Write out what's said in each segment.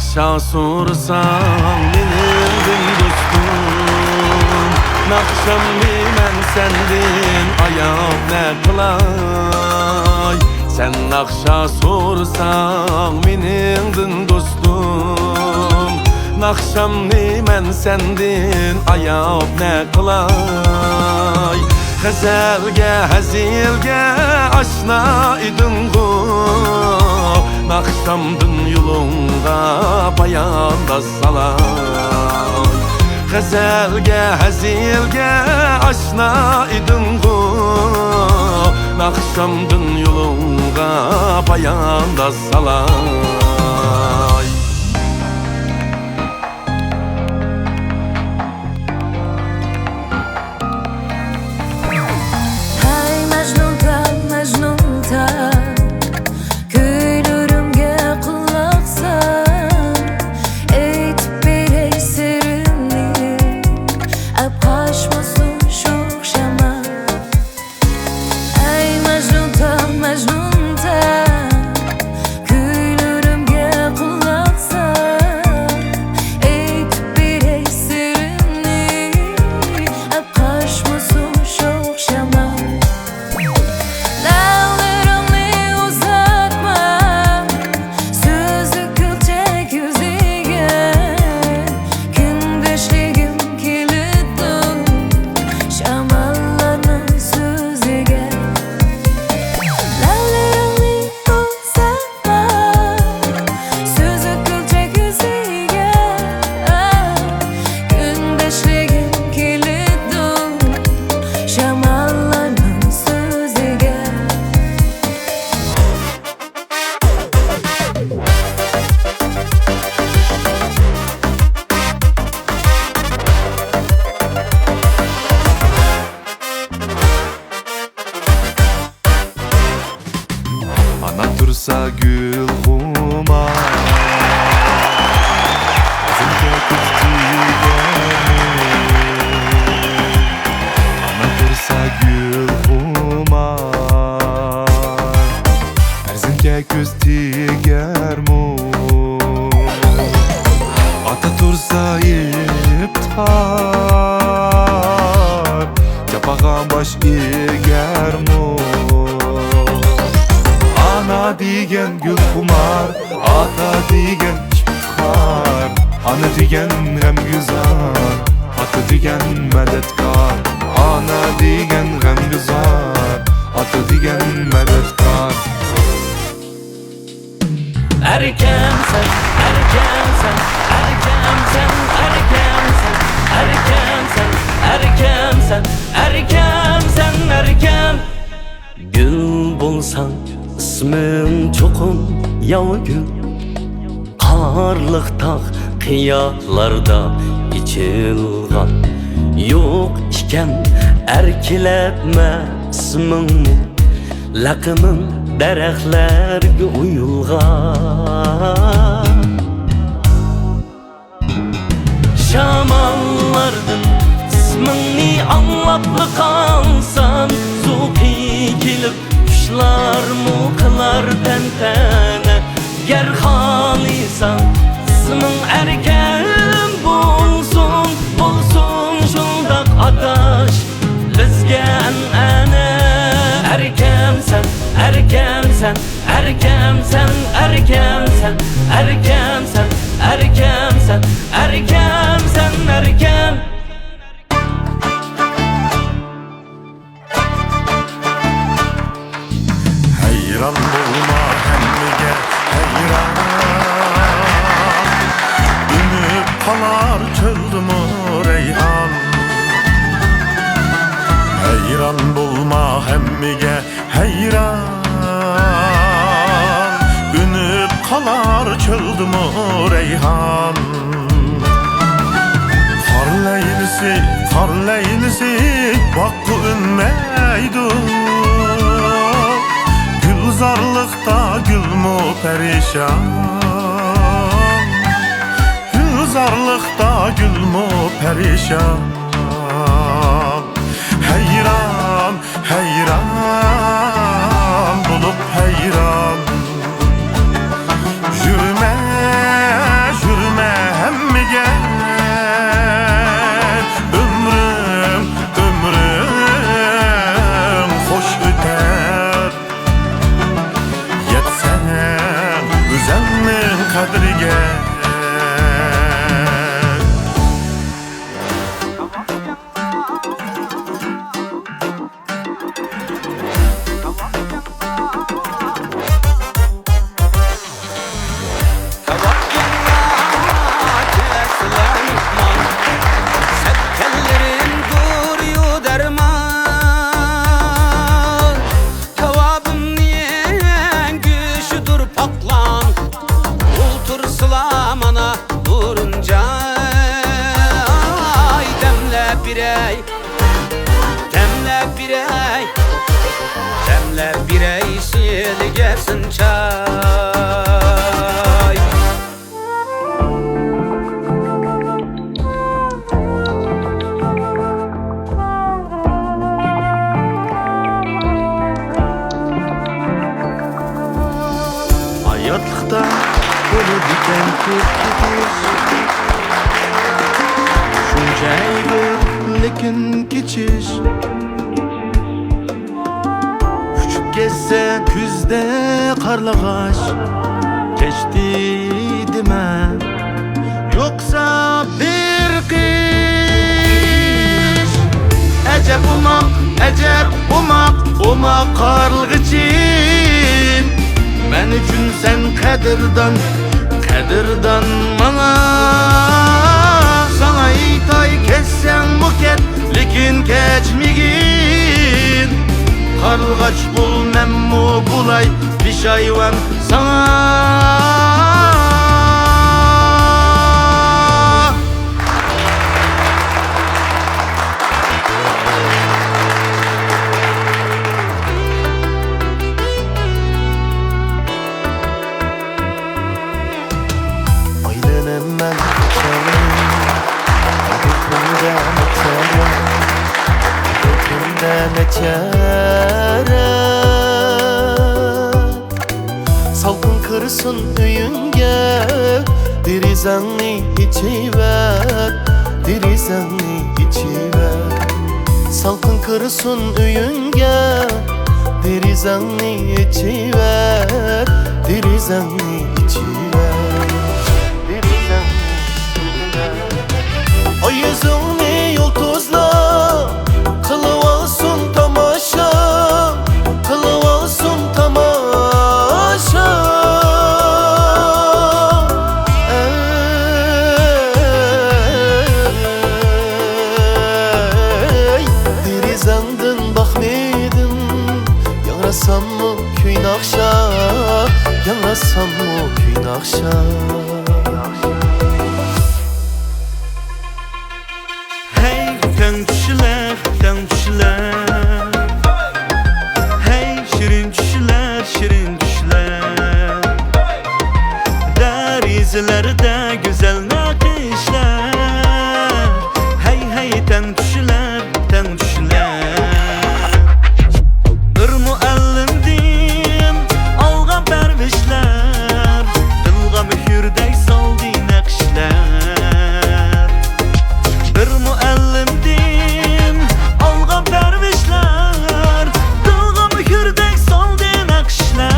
nakşa sorsan benim dostum, nakşam men sendin ayağım ne kılay. Sen nakşa sorsan benim dostum, nakşam men sendin ayağım ne kılay. Gazelge hazilge aşna idin go, nakşamdın yolunga payanda salay. Gazelge hazilge aşna idin go, nakşamdın yolunga payanda salay. Dursa gül kumar, zilge ana dursa gül kumar, zilge göz tiger mu. Ata tursa iptar, yapağan baş iger mu. Ana digen gül kumar, ata digen ifkar, ana digen gem güzar, ata digen medetkar. Ana digen gem güzar, ata digen medetkar. Erkemsen, erkemsen, erkemsen, erkemsen, erkemsen, erkemsen, erkemsen, erkem. Gül bulsan ismin çokum yağı gül, qarlıq tağ qiyalarda içilgan. Yo'q iken erkilepme isminni, laqimim daraxtlarga uyulgan. Shamallardan isminni anlab qalsam, zuqi kelib kuşlar mu kılar tentene. Ger halisan ismin erken bulsun, bulsun şundak ataş bizge anane. Erkemsen, erkemsen, erkemsen, erkemsen, erkemsen, erkemsen, erkemsen, erkem. Hayran bulma hemmige hayran, ünüp kalar çöldümü reyhan. Hayran bulma hemmige hayran, ünüp kalar çöldümü reyhan. Far leylisi vakku ünmeydu, Gülzarlıkta gül mu perişan, Gülzarlıkta gül mu perişan. Heyran, heyran bulup heyran, Jürme, birey Demle birey Demle birey şiili gelsin çay Hayatlıkta böyle biten köpküdür Şunca eğilir lekin geçiş Küçük gezse küzde karlagaç Geçti deme Yoksa bir kış Ecep umak karlık için Men üçün sen kadirdan bana Sana itay kessen buket lekin keçmigin Karlıgaç bul memmu bulay pişayvan sana Ben çalım Öpümden açarım Salkın kırsın üyünge Dirizanni içiver Dirizanni içiver Salkın kırsın üyünge Dirizanni içiver Dirizanni içiver O yüzünü yıldızla Kılıp olsun tamaşa Kılıp olsun tamaşa Dirizandın bakmaydın Yanasam mı köyün akşa Yanasam mı köyün akşa Teng düşüler Hey şirin düşüler Derizlerde güzel nakışlar Hey teng düşüler Bir muallimdim alga bervişler Dılga mühürdey saldı nakışlar Bir muallimdim alga bervişler Dılga mühürdey saldı nakışlar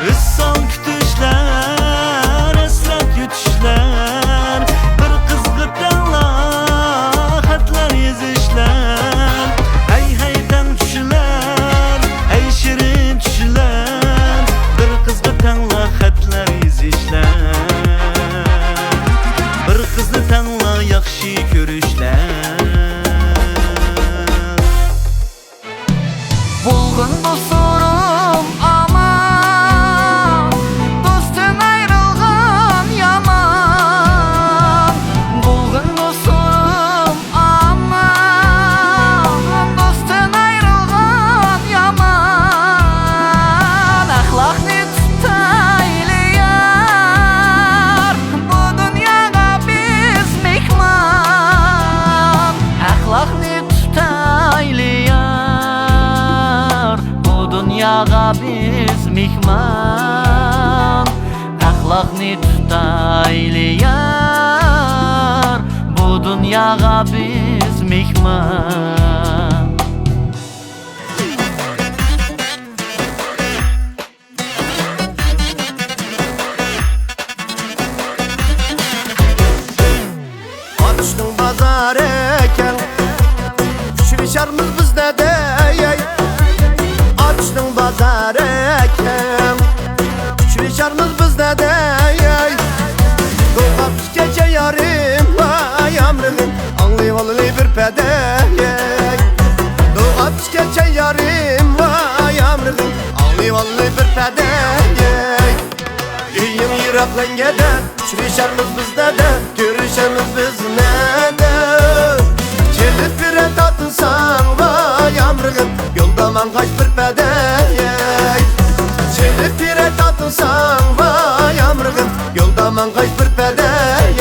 Üssal kütüşler esrat yutuşlar Bir kızgıtlarla hatlar yazışlar Hey ten düşüler hey şirin düşüler Bir kızgıtlarla hatlar yazışlar Bir kızlı tanla yaxşı görüşler Bulgun dostlarım aman Dostun ayrılgan yaman Bulgun dostlarım aman Dostun ayrılgan yaman Ahlakni tutaylıyan Bu dünyada biz mihman Ahlakni tutaylıyan Bu dünyada biz mihman Ahlakni tutaylıyan Bu dünyada biz mihman Açtın bazar eken Küçülüşermiz bizde de Açtın bazar eken Küçülüşermiz bizde de Doğap gece yarım Ay amrılım Anlayıp alılı bir pedek Doğap gece yarım Ay amrılım Anlayıp alılı bir pedek Uyum yiraklengede Uçrişarmız bizde de Görüşemiz biz nede Çelip bire tatınsan vay amrığım Yoldaman kaç bir pedeyey Çelip bire tatınsan vay amrığım Yoldaman kaç bir pedeyey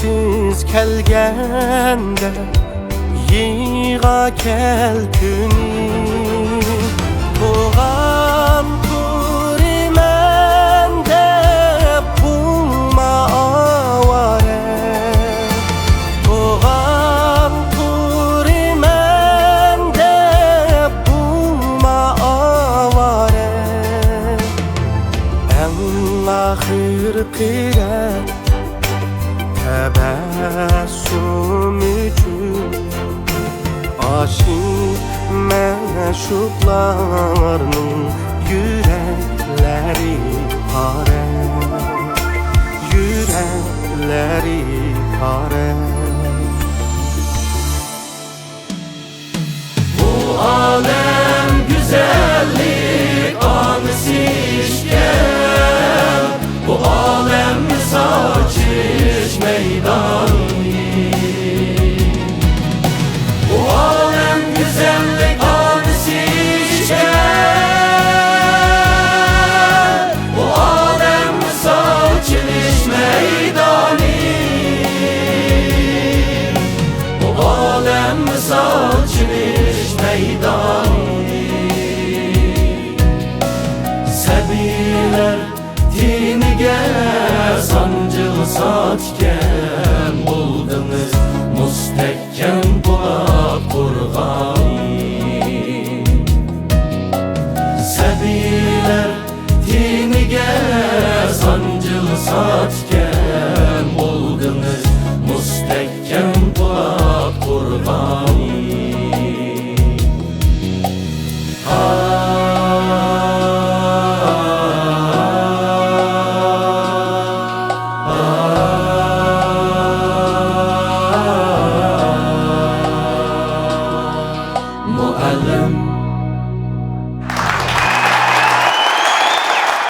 Siz kelgende Yiğa kel küni Tuğan turimende Bulma avare Tuğan turimende Bulma avare Allah'ır kıyret Tebessüm için aşık meşuklarının yürekleri pare Yürekleri pare Bu alem güzellik anısı işken Bu alem saçış meydanı Bu alem güzellik anısı işken Bu alem saçış meydanı Bu alem saçış meydanı Sebiler dinige sancılı saçken buldunuz Mustehkem bulak kurgan